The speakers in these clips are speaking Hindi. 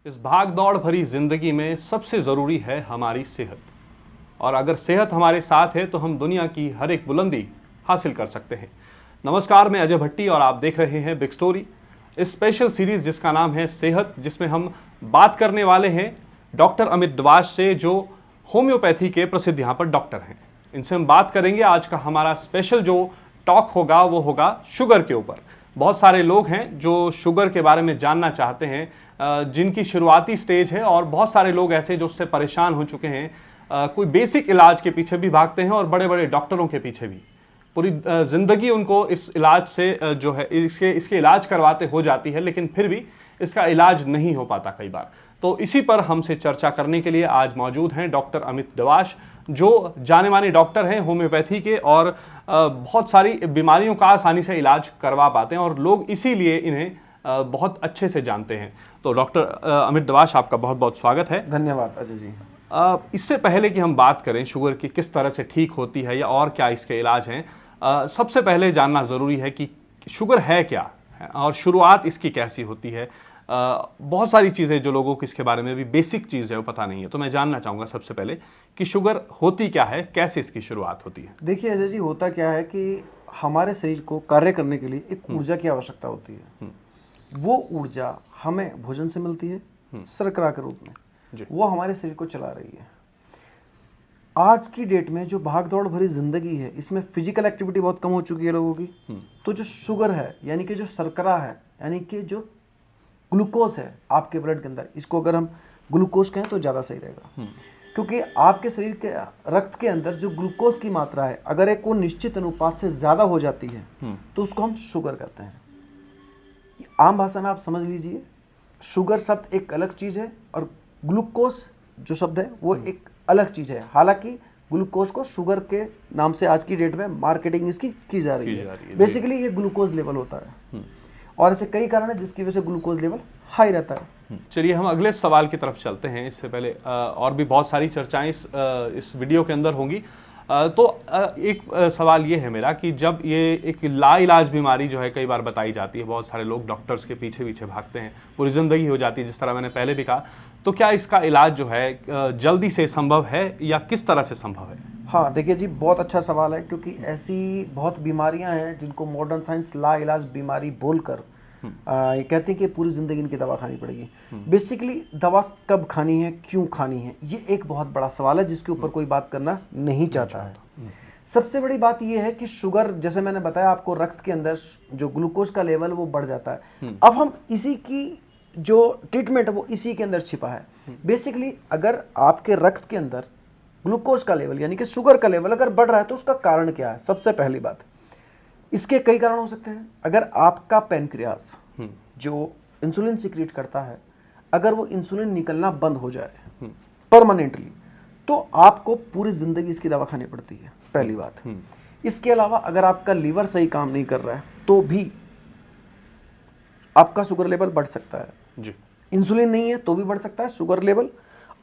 इस भाग दौड़ भरी जिंदगी में सबसे ज़रूरी है हमारी सेहत। और अगर सेहत हमारे साथ है तो हम दुनिया की हर एक बुलंदी हासिल कर सकते हैं। नमस्कार, मैं अजय भट्टी और आप देख रहे हैं बिग स्टोरी, इस स्पेशल सीरीज जिसका नाम है सेहत, जिसमें हम बात करने वाले हैं डॉक्टर अमित दवाश से, जो होम्योपैथी के प्रसिद्ध यहाँ पर डॉक्टर हैं। इनसे हम बात करेंगे। आज का हमारा स्पेशल जो टॉक होगा वो होगा शुगर के ऊपर। बहुत सारे लोग हैं जो शुगर के बारे में जानना चाहते हैं, जिनकी शुरुआती स्टेज है, और बहुत सारे लोग ऐसे जो उससे परेशान हो चुके हैं, कोई बेसिक इलाज के पीछे भी भागते हैं और बड़े बड़े डॉक्टरों के पीछे भी। पूरी जिंदगी उनको इस इलाज से जो है इसके इलाज करवाते हो जाती है, लेकिन फिर भी इसका इलाज नहीं हो पाता कई बार। तो इसी पर हमसे चर्चा करने के लिए आज मौजूद हैं डॉक्टर अमित दवाश, जो जाने माने डॉक्टर हैं होम्योपैथी के, और बहुत सारी बीमारियों का आसानी से इलाज करवा पाते हैं और लोग इसीलिए इन्हें बहुत अच्छे से जानते हैं। तो डॉक्टर अमित दवाश, आपका बहुत बहुत स्वागत है। धन्यवाद अजय जी। इससे पहले कि हम बात करें शुगर की किस तरह से ठीक होती है या और क्या इसके इलाज हैं, सबसे पहले जानना ज़रूरी है कि शुगर है क्या और शुरुआत इसकी कैसी होती है। बहुत सारी चीज़ें जो लोगों को इसके बारे में भी बेसिक चीज़ है वो पता नहीं है, तो मैं जानना चाहूँगा सबसे पहले कि शुगर होती क्या है, कैसे इसकी शुरुआत होती है। देखिए अजय जी, होता क्या है कि हमारे शरीर को कार्य करने के लिए एक ऊर्जा की आवश्यकता होती है। वो ऊर्जा हमें भोजन से मिलती है, शर्करा के रूप में। वो हमारे शरीर को चला रही है। आज की डेट में जो भागदौड़ भरी जिंदगी है, इसमें फिजिकल एक्टिविटी बहुत कम हो चुकी है लोगों की। तो जो शुगर है, यानी कि जो शर्करा है, यानी कि जो ग्लूकोज है आपके ब्लड के अंदर, इसको अगर हम ग्लूकोज कहें तो ज़्यादा सही रहेगा, क्योंकि आपके शरीर के रक्त के अंदर जो ग्लूकोज की मात्रा है, अगर एक वो निश्चित अनुपात से ज़्यादा हो जाती है तो उसको हम शुगर कहते हैं। आम भाषा में आप समझ लीजिए, शुगर शब्द एक अलग चीज़ है और ग्लूकोज जो शब्द है वो एक अलग चीज़ है। हालांकि ग्लूकोज को शुगर के नाम से आज की डेट में मार्केटिंग इसकी की जा रही है। बेसिकली ये ग्लूकोज लेवल होता है और ऐसे कई कारण है जिसकी वजह से ग्लूकोज लेवल हाई रहता है। चलिए हम अगले सवाल की तरफ चलते हैं। इससे पहले और भी बहुत सारी चर्चाएं इस वीडियो के अंदर होंगी। तो एक सवाल ये है मेरा कि जब ये एक लाइलाज बीमारी जो है कई बार बताई जाती है, बहुत सारे लोग डॉक्टर्स के पीछे पीछे भागते हैं, पूरी ज़िंदगी हो जाती है, जिस तरह मैंने पहले भी कहा, तो क्या इसका इलाज जो है जल्दी से संभव है या किस तरह से संभव है? हाँ देखिए जी, बहुत अच्छा सवाल है, क्योंकि ऐसी बहुत बीमारियां हैं जिनको मॉडर्न साइंस लाइलाज बीमारी बोलकर ये कहते हैं कि पूरी ज़िंदगी इनकी दवा खानी पड़ेगी। बेसिकली दवा कब खानी है, क्यों खानी है, ये एक बहुत बड़ा सवाल है जिसके ऊपर कोई बात करना नहीं चाहता है। सबसे बड़ी बात ये है कि शुगर, जैसे मैंने बताया आपको, रक्त के अंदर जो ग्लूकोज का लेवल वो बढ़ जाता है। अब हम इसी की जो ट्रीटमेंट है वो इसी के अंदर छिपा है। बेसिकली अगर आपके रक्त के अंदर ग्लूकोज का लेवल यानी कि शुगर का लेवल अगर बढ़ रहा है तो उसका कारण क्या है? सबसे पहली बात, इसके कई कारण हो सकते हैं। अगर आपका पैनक्रियास जो इंसुलिन सीक्रेट करता है, अगर वो इंसुलिन निकलना बंद हो जाए परमानेंटली, तो आपको पूरी जिंदगी इसकी दवा खानी पड़ती है, पहली बात। इसके अलावा अगर आपका लीवर सही काम नहीं कर रहा है तो भी आपका शुगर लेवल बढ़ सकता है जी। इंसुलिन नहीं है तो भी बढ़ सकता है शुगर लेवल,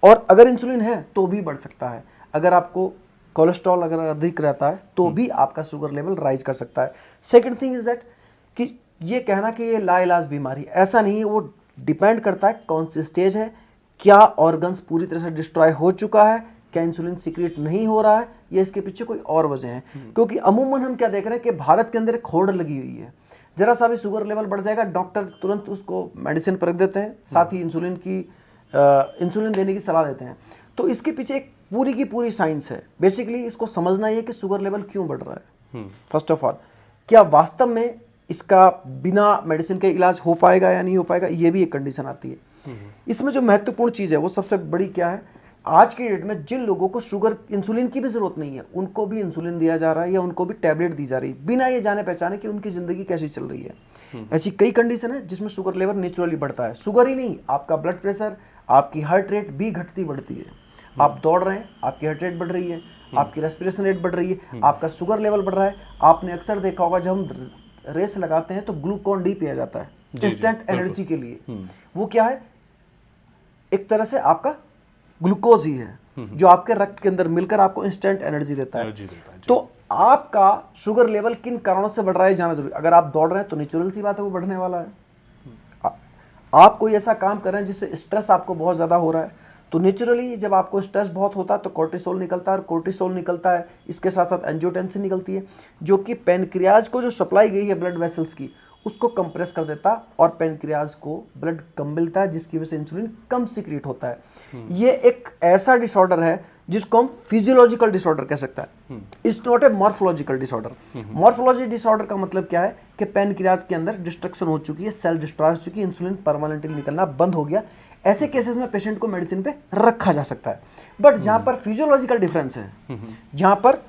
और अगर इंसुलिन है तो भी बढ़ सकता है। अगर आपको कोलेस्ट्रॉल अगर अधिक रहता है तो भी आपका शुगर लेवल राइज कर सकता है। सेकंड थिंग इज दैट कि ये कहना कि ये लाइलाज बीमारी, ऐसा नहीं है। वो डिपेंड करता है कौन सी स्टेज है, क्या ऑर्गन्स पूरी तरह से डिस्ट्रॉय हो चुका है, क्या इंसुलिन सीक्रेट नहीं हो रहा है, या इसके पीछे कोई और वजह है। क्योंकि अमूमन हम क्या देख रहे हैं कि भारत के अंदर एक होड़ लगी हुई है, जरा सा भी शुगर लेवल बढ़ जाएगा, डॉक्टर तुरंत उसको मेडिसिन पर रख देते हैं, साथ ही इंसुलिन देने की सलाह देते हैं। तो इसके पीछे एक पूरी की पूरी साइंस है। बेसिकली इसको समझना ये कि शुगर लेवल क्यों बढ़ रहा है। फर्स्ट ऑफ ऑल, क्या वास्तव में इसका बिना मेडिसिन के इलाज हो पाएगा या नहीं हो पाएगा, ये भी एक कंडीशन आती है। इसमें जो महत्वपूर्ण चीज़ है वो सबसे बड़ी क्या है, आज की डेट में जिन लोगों को शुगर इंसुलिन की भी जरूरत नहीं है, उनको भी इंसुलिन दिया जा रहा है या उनको भी टैबलेट दी जा रही है, बिना ये जाने पहचाने कि उनकी ज़िंदगी कैसी चल रही है। ऐसी कई कंडीशन है जिसमें शुगर लेवल नेचुरली बढ़ता है। शुगर ही नहीं, आपका ब्लड प्रेशर, आपकी हार्ट रेट भी घटती बढ़ती है। आप दौड़ रहे हैं, आपकी हार्ट रेट बढ़ रही है, आपकी रेस्पिरेशन रेट बढ़ रही है, आपका शुगर लेवल बढ़ रहा है। आपने अक्सर देखा होगा जब हम रेस लगाते हैं तो ग्लूकोन डी पिया जाता है इंस्टेंट एनर्जी के लिए। वो क्या है, एक तरह से आपका ग्लूकोज ही है जो आपके रक्त के अंदर मिलकर आपको इंस्टेंट एनर्जी देता है। तो आपका शुगर लेवल किन कारणों से बढ़ रहा है जाना जरूरी। अगर आप दौड़ रहे हैं तो नेचुरल सी बात है वो बढ़ने वाला है। आप कोई ऐसा काम कर रहे हैं जिससे स्ट्रेस आपको बहुत ज़्यादा हो रहा है, तो नेचुरली जब आपको स्ट्रेस बहुत होता है तो कोर्टिसोल निकलता है, और कोर्टिसोल निकलता है, इसके साथ साथ एंजियोटेंसिन निकलती है, जो कि पैनक्रियाज को जो सप्लाई गई है ब्लड वेसल्स की उसको कंप्रेस कर देता है, और पैनक्रियाज को ब्लड कम मिलता है, जिसकी वजह से इंसुलिन कम सीक्रेट होता है। ये एक ऐसा डिसऑर्डर है जिसको हम फिजियोलॉजिकल डिसऑर्डर कह सकते हैं। It's not a morphological disorder. Morphology disorder का मतलब क्या है कि पैनक्रियाज के अंदर डिस्ट्रक्शन हो चुकी है, सेल डिस्ट्रॉय हो चुकी है, इंसुलिन परमानेंटली निकलना बंद हो गया। ऐसे केसेस में पेशेंट को मेडिसिन पे रखा जा सकता है। बट जहां पर फिजियोलॉजिकल डिफरेंस है, जहां पर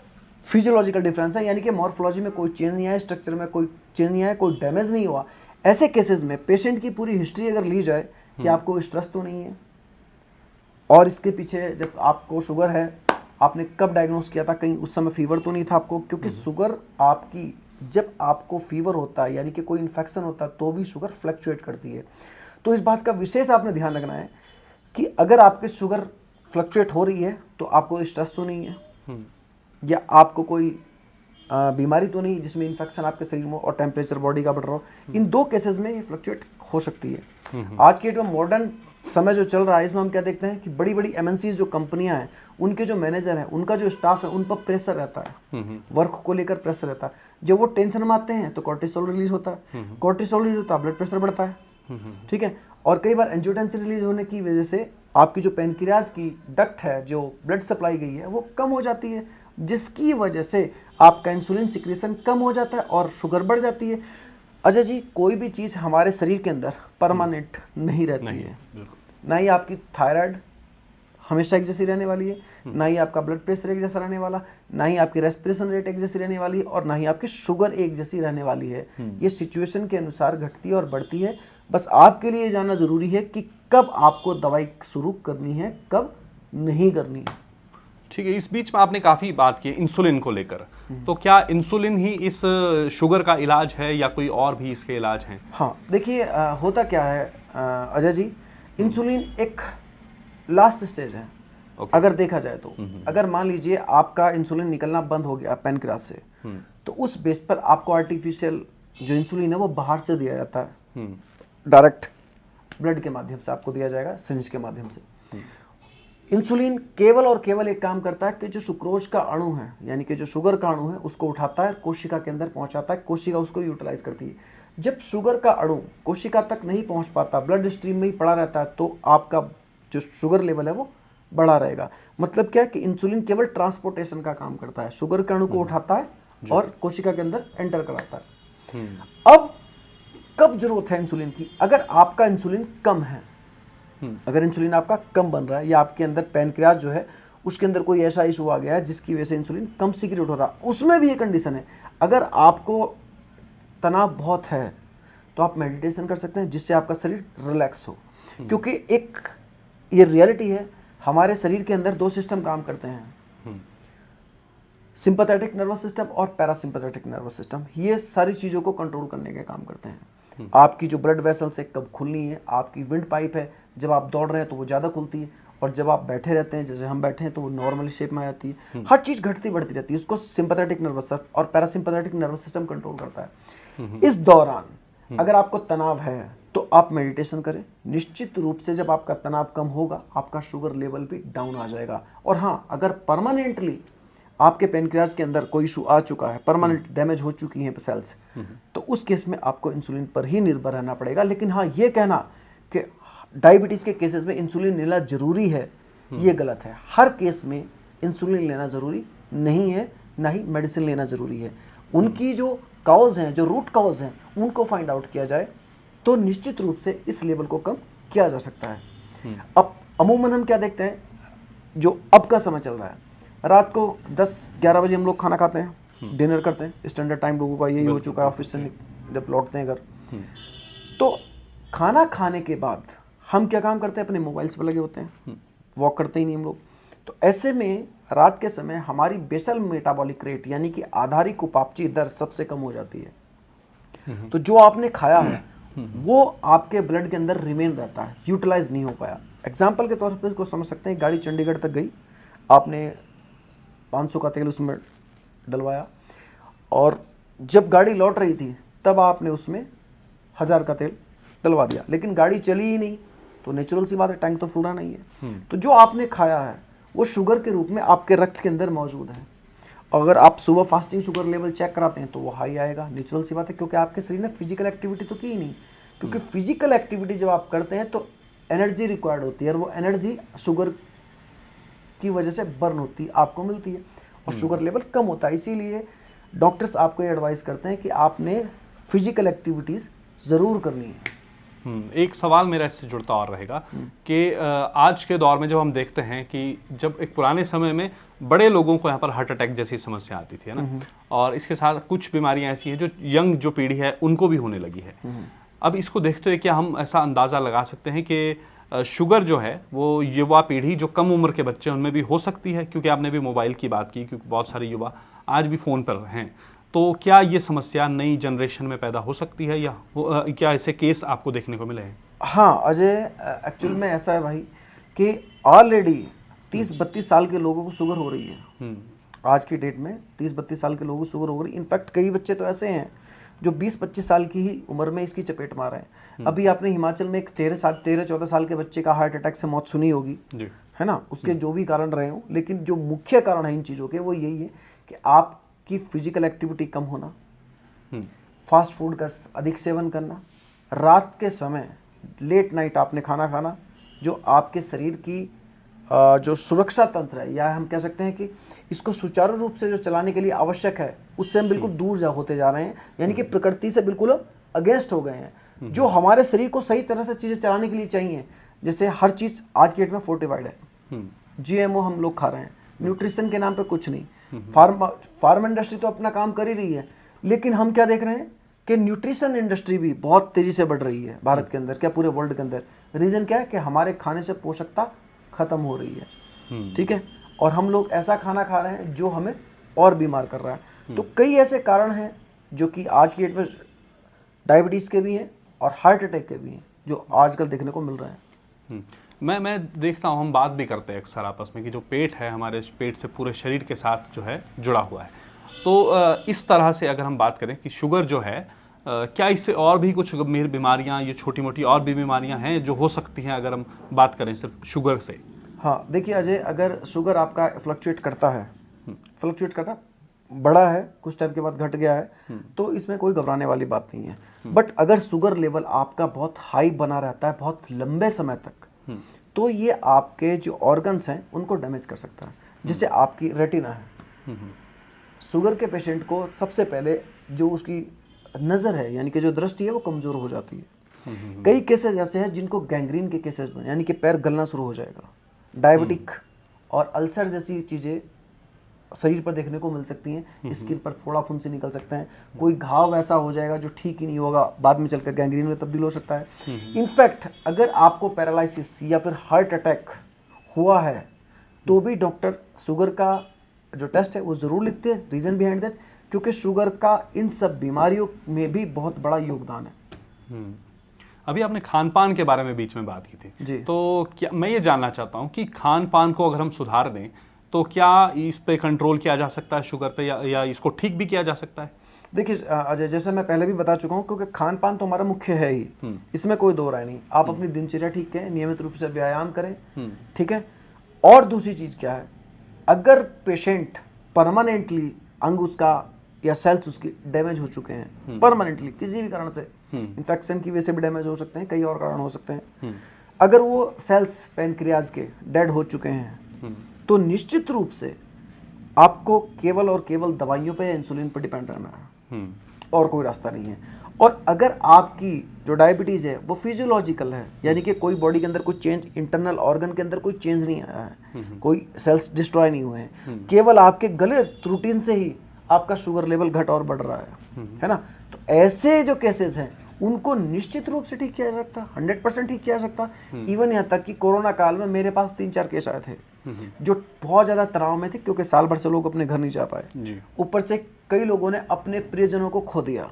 फिजियोलॉजिकल डिफरेंस है, यानी कि मॉर्फोलॉजी में कोई चेंज नहीं आया, स्ट्रक्चर में कोई चेंज नहीं आया, कोई डैमेज नहीं हुआ, ऐसे केसेस में पेशेंट की पूरी हिस्ट्री अगर ली जाए कि आपको स्ट्रेस तो नहीं है, और इसके पीछे जब आपको शुगर है, आपने कब डायग्नोस किया था, कहीं उस समय फीवर तो नहीं था आपको, क्योंकि शुगर आपकी, जब आपको फीवर होता है यानी कि कोई इन्फेक्शन होता है तो भी शुगर फ्लक्चुएट करती है। तो इस बात का विशेष आपने ध्यान रखना है कि अगर आपकी शुगर फ्लक्चुएट हो रही है तो आपको स्ट्रेस तो नहीं है, या आपको कोई बीमारी तो नहीं जिसमें इन्फेक्शन आपके शरीर में और टेम्परेचर बॉडी का बढ़ रहा हो। इन दो केसेस में ये फ्लक्चुएट हो सकती है। आज के डेट में मॉडर्न समय जो चल रहा है, इसमें हम क्या देखते हैं कि बड़ी बड़ी एमएनसीज जो कंपनियां हैं, उनके जो मैनेजर हैं, उनका जो स्टाफ है, उन पर प्रेशर रहता है, वर्क को लेकर प्रेशर रहता है। जब वो टेंशन में आते हैं तो कोर्टिसोल रिलीज होता है, कोर्टिसोल रिलीज होता है, ब्लड प्रेशर बढ़ता है, ठीक है। और कई बार एंजियोटेंसिन रिलीज होने की वजह से आपकी जो पैनक्रियाज की डक्ट है, जो ब्लड सप्लाई गई है, वो कम हो जाती है, जिसकी वजह से आपका इंसुलिन सिक्रेशन कम हो जाता है और शुगर बढ़ जाती है। अजय जी, कोई भी चीज़ हमारे शरीर के अंदर परमानेंट नहीं रहती है। ना ही आपकी थायराइड हमेशा एक जैसी रहने वाली है, ना ही आपका ब्लड प्रेशर एक जैसा रहने वाला, ना ही आपकी रेस्पिरेशन रेट एक जैसी रहने वाली है, और ना ही आपकी शुगर एक जैसी रहने वाली है। ये सिचुएशन के अनुसार घटती है और बढ़ती है। बस आपके लिए जानना जरूरी है कि कब आपको दवाई शुरू करनी है, कब नहीं करनी है। ठीक है। इस बीच में आपने काफ़ी बात की इंसुलिन को लेकर, तो क्या इंसुलिन ही इस शुगर का इलाज है या कोई और भी इसके इलाज हैं? हाँ, देखिए होता क्या है अजय जी, इंसुलिन एक लास्ट स्टेज है। अगर देखा जाए तो अगर मान लीजिए आपका इंसुलिन निकलना बंद हो गया पैनक्रियाज से, तो उस बेस पर आपको आर्टिफिशियल जो इंसुलिन है वो बाहर से दिया जाता है, डायरेक्ट ब्लड के माध्यम से आपको दिया जाएगा, सिरिंज के माध्यम से। इंसुलिन केवल और केवल एक काम करता है कि जो सुक्रोज का अणु है, यानी कि जो शुगर का अणु है, उसको उठाता है, कोशिका के अंदर पहुंचाता है, कोशिका उसको यूटिलाइज करती है। जब शुगर का अणु कोशिका तक नहीं पहुंच पाता, ब्लड स्ट्रीम में ही पड़ा रहता है, तो आपका जो शुगर लेवल है वो बढ़ा रहेगा। मतलब क्या है कि इंसुलिन केवल ट्रांसपोर्टेशन का काम करता है, शुगर के अणु को उठाता है और कोशिका के अंदर एंटर कराता है। अब कब जरूरत है इंसुलिन की? अगर आपका इंसुलिन कम है, अगर इंसुलिन आपका कम बन रहा है, या आपके अंदर पैनक्रियाज जो है उसके अंदर कोई ऐसा इशू आ गया है जिसकी वजह से इंसुलिन कम सीक्रेट हो रहा है, उसमें भी ये कंडीशन है। अगर आपको तनाव बहुत है तो आप मेडिटेशन कर सकते हैं, जिससे आपका शरीर रिलैक्स हो। क्योंकि एक ये रियलिटी है, हमारे शरीर के अंदर दो सिस्टम काम करते हैं, सिंपैथेटिक नर्वस सिस्टम और पैरासिम्पैथेटिक नर्वस सिस्टम। ये सारी चीज़ों को कंट्रोल करने का काम करते हैं। आपकी जो ब्लड वेसल्स है कब खुलनी है, आपकी विंड पाइप है, जब आप दौड़ रहे हैं तो वो ज़्यादा खुलती है, और जब आप बैठे रहते हैं, जैसे हम बैठे हैं, तो वो नॉर्मल शेप में आ जाती है। हर चीज़ घटती बढ़ती रहती है, उसको सिंपैथेटिक नर्वस और पैरासिम्पैथेटिक नर्वस सिस्टम कंट्रोल करता है। इस दौरान अगर आपको तनाव है तो आप मेडिटेशन करें। निश्चित रूप से जब आपका तनाव कम होगा, आपका शुगर लेवल भी डाउन आ जाएगा। और हाँ, अगर परमानेंटली आपके पैनक्रियाज के अंदर कोई इशू आ चुका है, परमानेंट डैमेज हो चुकी हैं सेल्स, तो उस केस में आपको इंसुलिन पर ही निर्भर रहना पड़ेगा। लेकिन हाँ, ये कहना कि डायबिटीज़ के केसेस में इंसुलिन लेना जरूरी है, ये गलत है। हर केस में इंसुलिन लेना जरूरी नहीं है, ना ही मेडिसिन लेना जरूरी है। उनकी जो कॉज हैं, जो रूट कॉज हैं, उनको फाइंड आउट किया जाए तो निश्चित रूप से इस लेवल को कम किया जा सकता है। अब अमूमन हम क्या देखते हैं, जो अब का समय चल रहा है, रात को 10-11 बजे हम लोग खाना खाते हैं, डिनर करते हैं। स्टैंडर्ड टाइम लोगों का यही हो चुका है, ऑफिस से जब लौटते हैं घर। तो खाना खाने के बाद हम क्या काम करते हैं, अपने मोबाइल्स पर लगे होते हैं, वॉक करते ही नहीं हम लोग। तो ऐसे में रात के समय हमारी बेसल मेटाबॉलिक रेट, यानी कि आधारिक उपापचय दर सबसे कम हो जाती है। तो जो आपने खाया है वो आपके ब्लड के अंदर रिमेन रहता है, यूटिलाइज नहीं हो पाया। एग्जाम्पल के तौर पर इसको समझ सकते हैं, गाड़ी चंडीगढ़ तक गई, आपने 500 का तेल उसमें डलवाया, और जब गाड़ी लौट रही थी तब आपने उसमें 1000 का तेल डलवा दिया, लेकिन गाड़ी चली ही नहीं, तो नेचुरल सी बात है टैंक तो फुलना नहीं है। तो जो आपने खाया है वो शुगर के रूप में आपके रक्त के अंदर मौजूद है। अगर आप सुबह फास्टिंग शुगर लेवल चेक कराते हैं तो वो हाई आएगा, नेचुरल सी बात है, क्योंकि आपके शरीर ने फिजिकल एक्टिविटी तो की ही नहीं। क्योंकि फिजिकल एक्टिविटी जब आप करते हैं तो एनर्जी रिक्वायर्ड होती है, और वो एनर्जी शुगर की वजह से बर्न होती है, आपको मिलती है, और शुगर लेवल कम होता है। इसीलिए डॉक्टर्स आपको एडवाइस करते हैं कि आपने फिजिकल एक्टिविटीज़ ज़रूर करनी है। एक सवाल मेरा इससे जुड़ता और रहेगा कि आज के दौर में जब हम देखते हैं कि जब एक पुराने समय में बड़े लोगों को यहाँ पर हार्ट अटैक जैसी समस्या आती थी, है ना, और इसके साथ कुछ बीमारियां ऐसी हैं जो यंग जो पीढ़ी है उनको भी होने लगी है। अब इसको देखते हुए क्या हम ऐसा अंदाज़ा लगा सकते हैं कि शुगर जो है वो युवा पीढ़ी जो कम उम्र के बच्चे उनमें भी हो सकती है? क्योंकि आपने भी मोबाइल की बात की, क्योंकि बहुत सारे युवा आज भी फ़ोन पर हैं, तो क्या ये समस्या नई जनरेशन में पैदा हो सकती है, या क्या ऐसे केस आपको देखने को मिले हैं? हाँ अजय, एक्चुअल में ऐसा है भाई कि ऑलरेडी 30-32 साल के लोगों को शुगर हो रही है। आज की डेट में 30-32 साल के लोगों को शुगर हो रही है। इनफैक्ट कई बच्चे तो ऐसे हैं जो 20-25 साल की ही उम्र में इसकी चपेट मार रहे हैं। अभी आपने हिमाचल में एक 13-14 साल के बच्चे का हार्ट अटैक से मौत सुनी होगी, है ना। उसके जो भी कारण रहे हों, लेकिन जो मुख्य कारण है इन चीज़ों के वो यही है कि आपकी फिजिकल एक्टिविटी कम होना, फास्ट फूड का अधिक सेवन करना, रात के समय लेट नाइट आपने खाना खाना, जो आपके शरीर की जो सुरक्षा तंत्र है, या हम कह सकते हैं कि इसको सुचारू रूप से जो चलाने के लिए आवश्यक है, उससे हम बिल्कुल दूर होते जा रहे हैं। यानी कि प्रकृति से बिल्कुल अगेंस्ट हो गए हैं। जो हमारे शरीर को सही तरह से चीज़ें चलाने के लिए चाहिए, जैसे हर चीज़ आज की डेट में फोर्टिफाइड है, जीएमओ हम लोग खा रहे हैं, न्यूट्रिशन के नाम पे कुछ नहीं। फार्मा इंडस्ट्री तो अपना काम कर ही रही है, लेकिन हम क्या देख रहे हैं कि न्यूट्रिशन इंडस्ट्री भी बहुत तेज़ी से बढ़ रही है भारत के अंदर, क्या पूरे वर्ल्ड के अंदर। रीज़न क्या है कि हमारे खाने से पोषकता खत्म हो रही है, ठीक है, और हम लोग ऐसा खाना खा रहे हैं जो हमें और बीमार कर रहा है। तो कई ऐसे कारण हैं जो कि आज की डेट में डायबिटीज़ के भी हैं और हार्ट अटैक के भी हैं, जो आजकल देखने को मिल रहे हैं। मैं देखता हूँ, हम बात भी करते हैं अक्सर आपस में कि जो पेट है हमारे पेट से पूरे शरीर के साथ जो है जुड़ा हुआ है। तो इस तरह से अगर हम बात करें कि शुगर जो है, क्या इससे और भी कुछ गंभीर बीमारियां, ये छोटी मोटी और भी बीमारियां हैं जो हो सकती हैं अगर हम बात करें सिर्फ शुगर से? हाँ देखिए अजय, अगर शुगर आपका फ्लक्चुएट करता है, फ्लक्चुएट करना बड़ा है, कुछ टाइम के बाद घट गया है, तो इसमें कोई घबराने वाली बात नहीं है। बट अगर शुगर लेवल आपका बहुत हाई बना रहता है बहुत लंबे समय तक, तो ये आपके जो ऑर्गन्स हैं उनको डैमेज कर सकता है। जैसे आपकी रेटिना है, शुगर के पेशेंट को सबसे पहले जो उसकी नज़र है, यानी कि जो दृष्टि है, वो कमज़ोर हो जाती है। कई केसेस ऐसे हैं जिनको गैंग्रीन के केसेस बने, यानी कि पैर गलना शुरू हो जाएगा। डायबिटिक और अल्सर जैसी चीज़ें शरीर पर देखने को मिल सकती हैं, स्किन पर फोड़ा फुंसी निकल सकते हैं, कोई घाव ऐसा हो जाएगा जो ठीक ही नहीं होगा, बाद में चलकर गैंग्रीन में तब्दील हो सकता है। इनफैक्ट अगर आपको पैरालिसिस या फिर हार्ट अटैक हुआ है तो भी डॉक्टर शुगर का जो टेस्ट है वो ज़रूर लिखते हैं। रीज़न बिहाइंड दैट, क्योंकि शुगर का इन सब बीमारियों में भी बहुत बड़ा योगदान है। अभी आपने खान पान के बारे में बीच में बात की थी जी। तो क्या मैं ये जानना चाहता हूँ कि खान पान को अगर हम सुधार दें तो क्या इस पे कंट्रोल किया जा सकता है शुगर पे, या इसको ठीक भी किया जा सकता है? देखिए अजय, जैसे मैं पहले भी बता चुका हूँ, क्योंकि खान पान तो हमारा मुख्य है ही, इसमें कोई दो राय नहीं। आप अपनी दिनचर्या ठीक करें, नियमित रूप से व्यायाम करें, ठीक है। और दूसरी चीज़ क्या है, अगर पेशेंट परमानेंटली अंग उसका या सेल्स उसकी डैमेज हो चुके हैं परमानेंटली किसी भी कारण से, इन्फेक्शन की वजह से भी डैमेज हो सकते हैं, कई और कारण हो सकते हैं, अगर वो सेल्स पैनक्रियाज के डेड हो चुके हैं, तो निश्चित रूप से आपको केवल और केवल दवाइयों पे या इंसुलिन पर डिपेंड रहना है, और कोई रास्ता नहीं है। और अगर आपकी जो डायबिटीज़ है वो फिजियोलॉजिकल है, यानी कि कोई बॉडी के अंदर कोई चेंज, इंटरनल ऑर्गन के अंदर कोई चेंज नहीं आया है, कोई सेल्स डिस्ट्रॉय नहीं हुए हैं, केवल आपके गलत रूटीन से ही आपका शुगर लेवल घट और बढ़ रहा है ना। तो ऐसे जो केसेस हैं उनको निश्चित रूप से ठीक किया जा सकता, 100% ठीक किया जा सकता। इवन यहाँ तक कि कोरोना काल में मेरे पास 3-4 केस आए थे जो बहुत ज़्यादा तनाव में थे, क्योंकि साल भर से लोग अपने घर नहीं जा पाए, ऊपर से कई लोगों ने अपने प्रियजनों को खो दिया,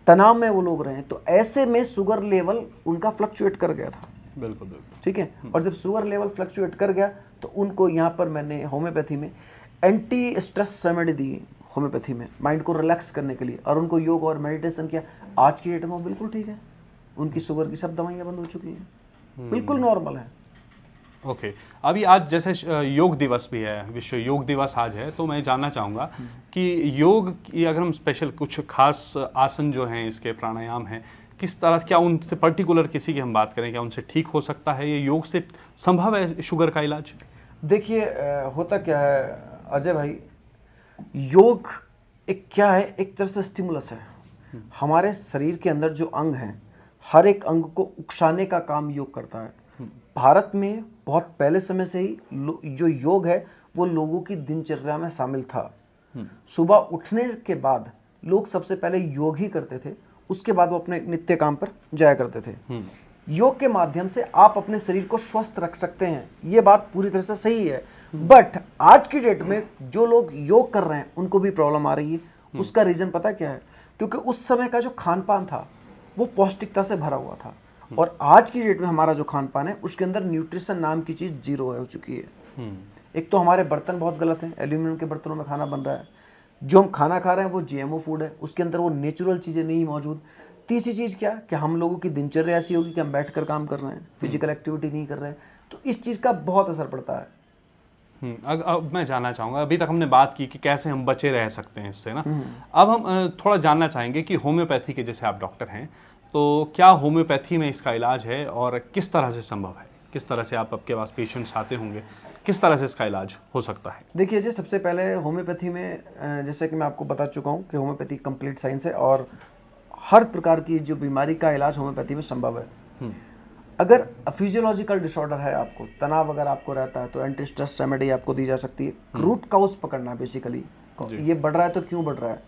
तनाव में वो लोग रहे, तो ऐसे में शुगर लेवल उनका फ्लक्चुएट कर गया था। बिल्कुल, ठीक है। और जब शुगर लेवल फ्लक्चुएट कर गया तो उनको यहाँ पर मैंने होम्योपैथी में एंटी स्ट्रेस रेमेडी दी, होम्योपैथी में माइंड को रिलैक्स करने के लिए, और उनको योग और मेडिटेशन किया। आज की डेट में वो बिल्कुल ठीक है। उनकी शुगर की सब दवाइयाँ बंद हो चुकी हैं, बिल्कुल नॉर्मल है। ओके अभी आज जैसे योग दिवस भी है, विश्व योग दिवस आज है, तो मैं जानना चाहूँगा कि योग की अगर हम स्पेशल कुछ खास आसन जो हैं, इसके प्राणायाम हैं, किस तरह क्या उनसे पर्टिकुलर किसी की हम बात करें, क्या उनसे ठीक हो सकता है, ये योग से संभव है शुगर का इलाज? देखिए होता क्या है अजय भाई, योग एक क्या है, एक तरह से स्टिमुलस है। हमारे शरीर के अंदर जो अंग हैं, हर एक अंग को उकसाने का काम योग करता है। भारत में बहुत पहले समय से ही जो योग है वो लोगों की दिनचर्या में शामिल था। सुबह उठने के बाद लोग सबसे पहले योग ही करते थे, उसके बाद वो अपने नित्य काम पर जाया करते थे। योग के माध्यम से आप अपने शरीर को स्वस्थ रख सकते हैं, ये बात पूरी तरह से सही है। बट आज की डेट में जो लोग योग कर रहे हैं उनको भी प्रॉब्लम आ रही है। उसका रीजन पता क्या है? क्योंकि उस समय का जो खान पान था वो पौष्टिकता से भरा हुआ था, और आज की डेट में हमारा जो खान पान है उसके अंदर न्यूट्रिशन नाम की चीज जीरो हो चुकी है। एक तो हमारे बर्तन बहुत गलत हैं, एल्यूमिनियम के बर्तनों में खाना बन रहा है, जो हम खाना खा रहे हैं वो जीएमओ फूड है, उसके अंदर वो नेचुरल चीजें नहीं मौजूद। तीसरी चीज क्या कि हम लोगों की दिनचर्या ऐसी होगी कि हम बैठकर काम कर रहे हैं, फिजिकल एक्टिविटी नहीं कर रहे हैं, तो इस चीज का बहुत असर पड़ता है। अब मैं जानना चाहूँगा, अभी तक हमने बात की कि कैसे हम बचे रह सकते हैं इससे ना, अब हम थोड़ा जानना चाहेंगे कि होम्योपैथी के, जैसे आप डॉक्टर हैं, तो क्या होम्योपैथी में इसका इलाज है और किस तरह से संभव है? किस तरह से आपके पास पेशेंट्स आते होंगे, किस तरह से इसका इलाज हो सकता है? देखिए जी, सबसे पहले होम्योपैथी में जैसे कि मैं आपको बता चुका हूँ कि होम्योपैथी कंप्लीट साइंस है और हर प्रकार की जो बीमारी का इलाज होम्योपैथी में संभव है। अगर फिजियोलॉजिकल डिसऑर्डर है, आपको तनाव अगर आपको रहता है, तो एंटी स्ट्रेस रेमेडी आपको दी जा सकती है। रूट काउज पकड़ना है बेसिकली, ये बढ़ रहा है तो क्यों बढ़ रहा है,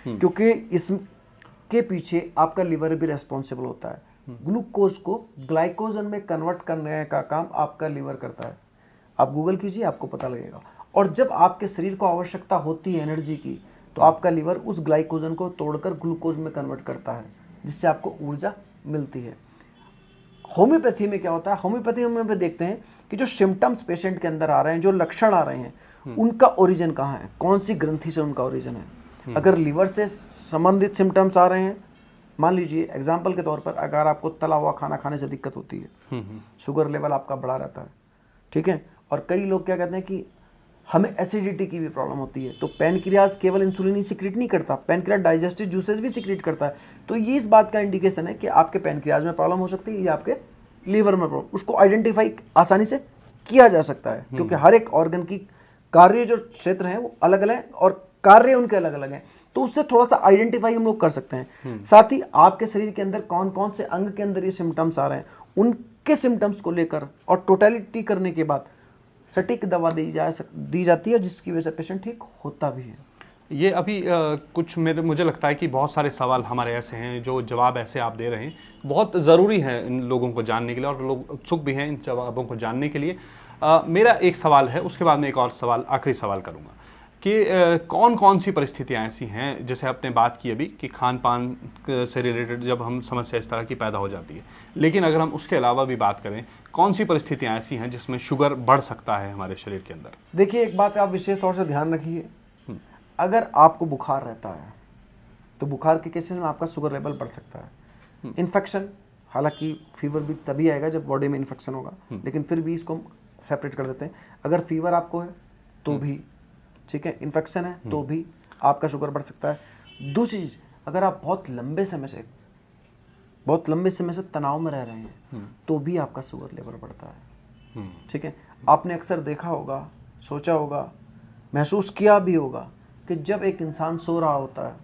क्योंकि इसके पीछे आपका लिवर भी रेस्पॉन्सिबल होता है। ग्लूकोज को ग्लाइकोजन में कन्वर्ट करने का काम आपका लिवर करता है। आप गूगल कीजिए, आपको पता लगेगा। और जब आपके शरीर को आवश्यकता होती है एनर्जी की, तो आपका लिवर उस ग्लाइकोजन को तोड़कर ग्लूकोज में कन्वर्ट करता है, जिससे आपको ऊर्जा मिलती है। होम्योपैथी में क्या होता है? होम्योपैथी में हम देखते हैं कि जो सिम्टम्स पेशेंट के अंदर आ रहे हैं, जो लक्षण आ रहे हैं, उनका ओरिजिन कहाँ है, कौन सी ग्रंथि से उनका ओरिजिन है। अगर लिवर से संबंधित सिम्टम्स आ रहे हैं, मान लीजिए एग्जाम्पल के तौर पर, अगर आपको तला हुआ खाना खाने से दिक्कत होती है, शुगर लेवल आपका बढ़ा रहता है, ठीक है, और कई लोग क्या कहते हैं कि हमें एसिडिटी की भी प्रॉब्लम होती है, तो पैनक्रियाज केवल इंसुलिन ही सिक्रीट नहीं करता, पैनक्रियाज डाइजेस्टिव जूसेस भी सिक्रीट करता है। तो ये इस बात का इंडिकेशन है कि आपके पैनक्रियाज में प्रॉब्लम हो सकती है या आपके लीवर में प्रॉब्लम। उसको आइडेंटिफाई आसानी से किया जा सकता है, क्योंकि हर एक ऑर्गन की कार्य जो क्षेत्र हैं वो अलग अलग हैं और कार्य उनके अलग अलग हैं, तो उससे थोड़ा सा आइडेंटिफाई हम लोग कर सकते हैं। साथ ही आपके शरीर के अंदर कौन कौन से अंग के अंदर ये सिम्टम्स आ रहे हैं, उनके सिम्टम्स को लेकर और टोटलिटी करने के बाद सटीक दवा दी जाती है, जिसकी वजह से पेशेंट ठीक होता भी है। ये अभी कुछ मुझे लगता है कि बहुत सारे सवाल हमारे ऐसे हैं, जो जवाब ऐसे आप दे रहे हैं बहुत ज़रूरी है इन लोगों को जानने के लिए, और लोग उत्सुक भी हैं इन जवाबों को जानने के लिए। मेरा एक सवाल है, उसके बाद मैं एक और सवाल, आखिरी सवाल करूँगा कि कौन कौन सी परिस्थितियाँ ऐसी हैं, जैसे आपने बात की अभी कि खान पान से रिलेटेड जब हम समस्या इस तरह की पैदा हो जाती है, लेकिन अगर हम उसके अलावा भी बात करें, कौन सी परिस्थितियाँ ऐसी हैं जिसमें शुगर बढ़ सकता है हमारे शरीर के अंदर? देखिए, एक बात आप विशेष तौर से ध्यान रखिए, अगर आपको बुखार रहता है तो बुखार के केसेस में आपका शुगर लेवल बढ़ सकता है। इन्फेक्शन, हालांकि फीवर भी तभी आएगा जब बॉडी में इन्फेक्शन होगा, लेकिन फिर भी इसको हम सेपरेट कर देते हैं। अगर फीवर आपको है तो भी ठीक है, इन्फेक्शन है तो भी आपका शुगर बढ़ सकता है। दूसरी चीज, अगर आप बहुत लंबे समय से तनाव में रह रहे हैं तो भी आपका शुगर लेवल बढ़ता है। ठीक है, आपने अक्सर देखा होगा, सोचा होगा, महसूस किया भी होगा कि जब एक इंसान सो रहा होता है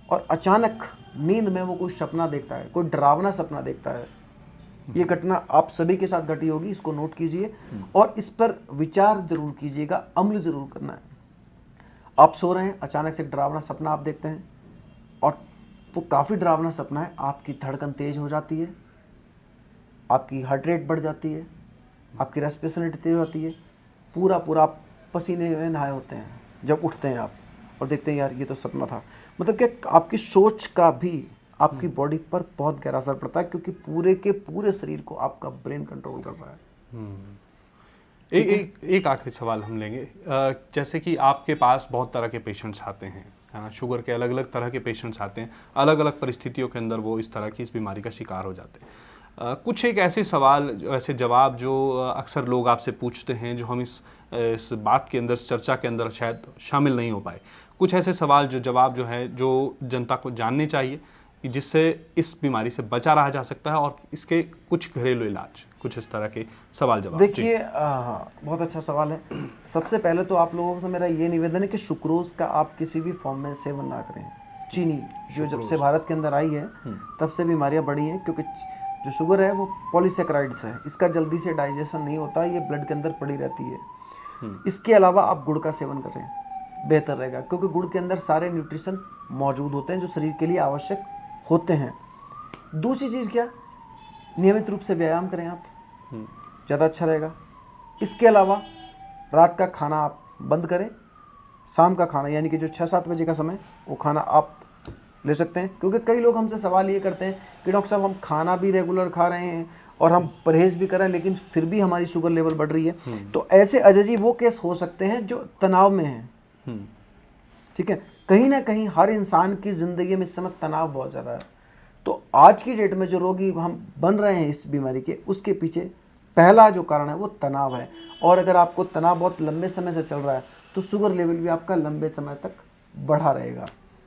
और अचानक नींद में वो कोई सपना देखता है, कोई डरावना सपना देखता है, ये घटना आप सभी के साथ घटी होगी, इसको नोट कीजिए और इस पर विचार जरूर कीजिएगा, अमल जरूर करना है। आप सो रहे हैं, अचानक से एक डरावना सपना आप देखते हैं और वो काफ़ी डरावना सपना है, आपकी धड़कन तेज हो जाती है, आपकी हार्ट रेट बढ़ जाती है, आपकी रेस्पिरेशन रेट तेज होती है, पूरा आप पसीने में नहाए होते हैं जब उठते हैं आप और देखते हैं यार ये तो सपना था। मतलब कि आपकी सोच का भी आपकी बॉडी पर बहुत गहरा असर पड़ता है, क्योंकि पूरे के पूरे शरीर को आपका ब्रेन कंट्रोल कर रहा है। एक आखिरी सवाल हम लेंगे, जैसे कि आपके पास बहुत तरह के पेशेंट्स आते हैं, है ना। शुगर के अलग अलग तरह के पेशेंट्स आते हैं, अलग अलग परिस्थितियों के अंदर वो इस तरह की इस बीमारी का शिकार हो जाते हैं। कुछ एक ऐसे सवाल, ऐसे जवाब जो अक्सर लोग आपसे पूछते हैं, जो हम इस बात के अंदर, चर्चा के अंदर शायद शामिल नहीं हो पाए। कुछ ऐसे सवाल जो जवाब जो है, जो जनता को जानने चाहिए कि जिससे इस बीमारी से बचा रहा जा सकता है, और इसके कुछ घरेलू इलाज, कुछ इस तरह के सवाल जवाब। देखिए, बहुत अच्छा सवाल है। सबसे पहले तो आप लोगों से मेरा ये निवेदन है कि सुक्रोज का आप किसी भी फॉर्म में सेवन ना करें। चीनी जो जब से भारत के अंदर आई है तब से बीमारियां बढ़ी हैं, क्योंकि जो शुगर है वो पॉलीसेकेराइड्स है, इसका जल्दी से डाइजेशन नहीं होता, ये ब्लड के अंदर पड़ी रहती है। इसके अलावा आप गुड़ का सेवन करें, बेहतर रहेगा, क्योंकि गुड़ के अंदर सारे न्यूट्रिशन मौजूद होते हैं जो शरीर के लिए आवश्यक होते हैं। दूसरी चीज़ क्या, नियमित रूप से व्यायाम करें आप, ज़्यादा अच्छा रहेगा। इसके अलावा रात का खाना आप बंद करें, शाम का खाना यानी कि जो 6-7 बजे का समय, वो खाना आप ले सकते हैं। क्योंकि कई लोग हमसे सवाल ये करते हैं कि डॉक्टर साहब हम खाना भी रेगुलर खा रहे हैं और हम परहेज भी कर रहे हैं, लेकिन फिर भी हमारी शुगर लेवल बढ़ रही है। तो ऐसे अजय जी वो केस हो सकते हैं जो तनाव में हैं। ठीक है, कहीं ना कहीं हर इंसान की ज़िंदगी में इस समय तनाव बहुत ज़्यादा है। तो आज की डेट में जो रोगी हम बन रहे हैं इस बीमारी के, उसके पीछे पहला जो कारण है वो तनाव है। और अगर आपको तनाव बहुत लंबे समय से चल रहा है तो शुगर लेवल भी आपका लंबे समय तक बढ़ा रहेगा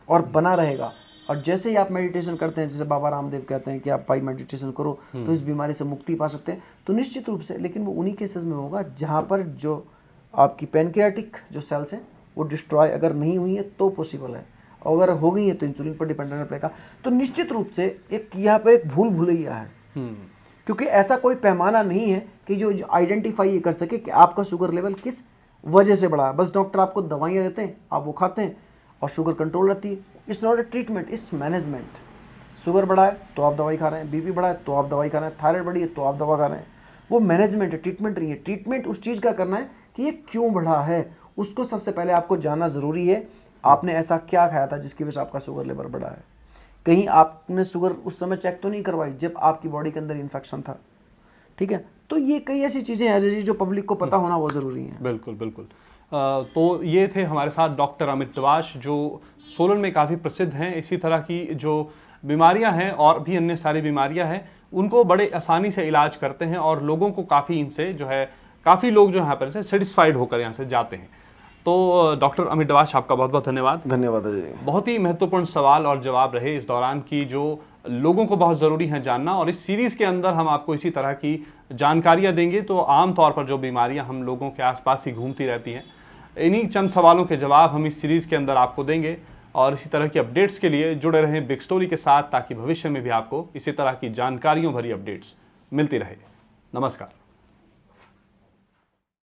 और बना रहेगा। और जैसे ही आप मेडिटेशन करते हैं, जैसे बाबा रामदेव कहते हैं कि आप भाई मेडिटेशन करो तो इस बीमारी से मुक्ति पा सकते हैं, तो निश्चित रूप से, लेकिन वो उन्हीं केसेस में होगा जहाँ पर जो आपकी पैनक्रियाटिक जो सेल्स हैं वो डिस्ट्रॉय अगर नहीं हुई है तो पॉसिबल है, और अगर हो गई है तो इंसुलिन पर डिपेंड रहना पड़ेगा। तो निश्चित रूप से एक यहाँ पर एक भूल भुलैया है, क्योंकि ऐसा कोई पैमाना नहीं है कि जो आइडेंटिफाई ये कर सके कि आपका शुगर लेवल किस वजह से बढ़ा है। बस डॉक्टर आपको दवाइयाँ देते हैं, आप वो खाते हैं और शुगर कंट्रोल रहती है। It's not a treatment, it's management. Sugar बढ़ा है तो आप दवाई खा रहे हैं, बीपी बढ़ा है तो आप दवाई खा रहे हैं, थायराइड बढ़ी है तो आप दवा खा रहे हैं। वो मैनेजमेंट है, ट्रीटमेंट नहीं है। ट्रीटमेंट उस चीज़ का करना है कि ये क्यों बढ़ा है, उसको सबसे पहले आपको जानना ज़रूरी है। आपने ऐसा क्या खाया था जिसकी वजह से आपका शुगर लेवल बढ़ा है? कहीं आपने शुगर उस समय चेक तो नहीं करवाई जब आपकी बॉडी के अंदर इन्फेक्शन था? ठीक है, तो ये कई ऐसी चीज़ें हैं जो पब्लिक को पता होना बहुत ज़रूरी है। बिल्कुल बिल्कुल। तो ये थे हमारे साथ डॉक्टर अमित दवाश, जो सोलन में काफ़ी प्रसिद्ध हैं। इसी तरह की जो बीमारियां हैं और भी अन्य सारी बीमारियां हैं, उनको बड़े आसानी से इलाज करते हैं, और लोगों को काफ़ी इनसे जो है, काफ़ी लोग जो यहाँ पर से सेटिस्फाइड होकर यहाँ से जाते हैं। तो डॉक्टर अमित दवाश, आपका बहुत बहुत धन्यवाद। धन्यवाद अजय। बहुत ही महत्वपूर्ण सवाल और जवाब रहे इस दौरान की, जो लोगों को बहुत ज़रूरी है जानना, और इस सीरीज़ के अंदर हम आपको इसी तरह की जानकारियाँ देंगे। तो आमतौर पर जो बीमारियाँ हम लोगों के आसपास ही घूमती रहती हैं, इन्हीं चंद सवालों के जवाब हम इस सीरीज़ के अंदर आपको देंगे। और इसी तरह की अपडेट्स के लिए जुड़े रहें बिग स्टोरी के साथ, ताकि भविष्य में भी आपको इसी तरह की जानकारियों भरी अपडेट्स मिलती रहे। नमस्कार।